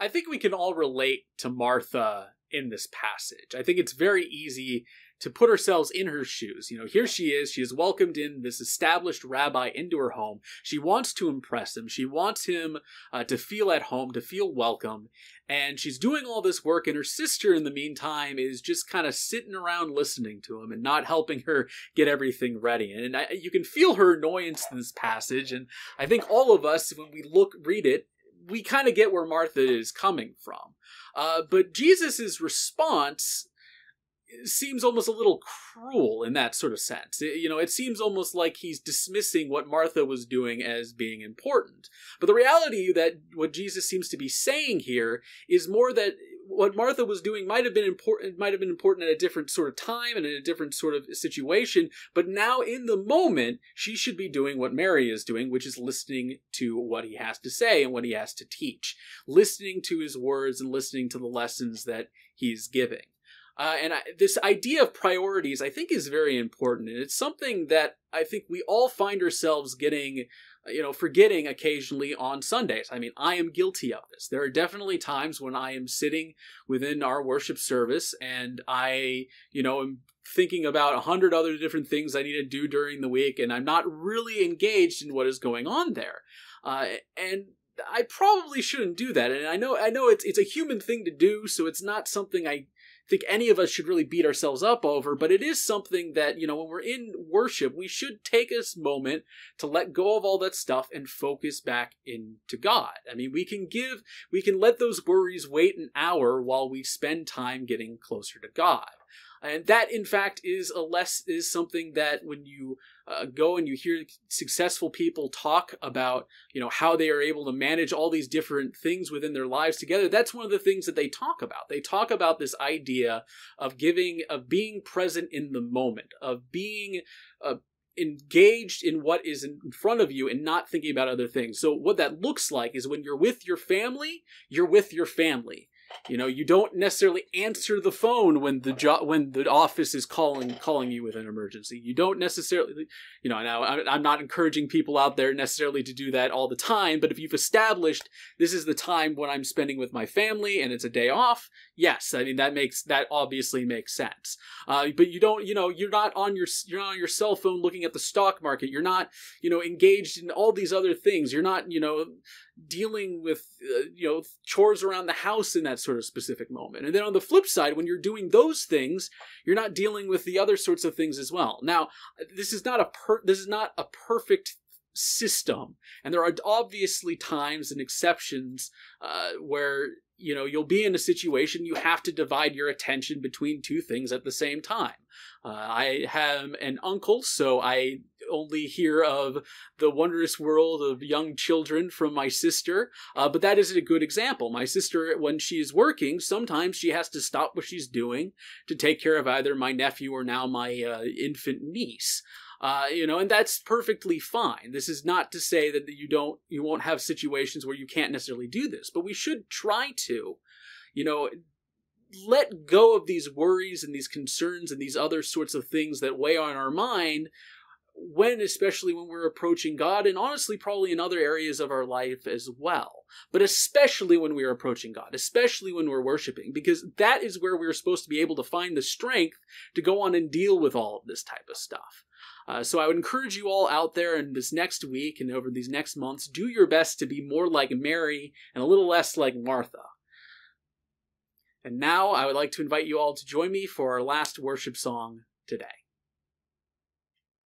I think we can all relate to Martha in this passage. I think it's very easy to put ourselves in her shoes. You know, here she is welcomed in this established rabbi into her home. She wants to impress him. She wants him to feel at home, to feel welcome. And she's doing all this work, and her sister, in the meantime, is just kind of sitting around listening to him and not helping her get everything ready. And you can feel her annoyance in this passage, and I think all of us, when we read it, we kind of get where Martha is coming from. But Jesus's response seems almost a little cruel in that sort of sense. It seems almost like he's dismissing what Martha was doing as being important. But the reality that what Jesus seems to be saying here is more that what Martha was doing might have been important at a different sort of time and in a different sort of situation, but now in the moment, she should be doing what Mary is doing, which is listening to what he has to say and what he has to teach, listening to his words and listening to the lessons that he's giving. This idea of priorities, I think, is very important. And it's something that I think we all find ourselves forgetting occasionally on Sundays. I mean, I am guilty of this. There are definitely times when I am sitting within our worship service and I, am thinking about 100 other different things I need to do during the week, and I'm not really engaged in what is going on there. And I probably shouldn't do that. And I know it's a human thing to do, so it's not something I think any of us should really beat ourselves up over, but it is something that, when we're in worship, we should take a moment to let go of all that stuff and focus back into God. I mean, we can let those worries wait an hour while we spend time getting closer to God. And that, in fact, is something that when you go and you hear successful people talk about, how they are able to manage all these different things within their lives together, that's one of the things that they talk about. They talk about this idea of being present in the moment, of being engaged in what is in front of you and not thinking about other things. So what that looks like is when you're with your family, you're with your family. You don't necessarily answer the phone when the office is calling you with an emergency. You don't necessarily, now I'm not encouraging people out there necessarily to do that all the time, but if you've established this is the time when I'm spending with my family and it's a day off, yes, I mean that obviously makes sense. But you don't, you're not on your cell phone looking at the stock market. You're not, engaged in all these other things. You're not, dealing with, chores around the house in that sort of specific moment. And then on the flip side, when you're doing those things, you're not dealing with the other sorts of things as well. Now, this is not a perfect system, and there are obviously times and exceptions where you'll be in a situation you have to divide your attention between two things at the same time. I have an uncle, so I only hear of the wondrous world of young children from my sister, but that isn't a good example. My sister, when she's working, sometimes she has to stop what she's doing to take care of either my nephew or now my infant niece. And that's perfectly fine. This is not to say that you won't have situations where you can't necessarily do this, but we should try to, let go of these worries and these concerns and these other sorts of things that weigh on our mind especially when we're approaching God, and honestly probably in other areas of our life as well. But especially when we're approaching God, especially when we're worshiping, because that is where we're supposed to be able to find the strength to go on and deal with all of this type of stuff. So I would encourage you all out there in this next week and over these next months, do your best to be more like Mary and a little less like Martha. And now I would like to invite you all to join me for our last worship song today.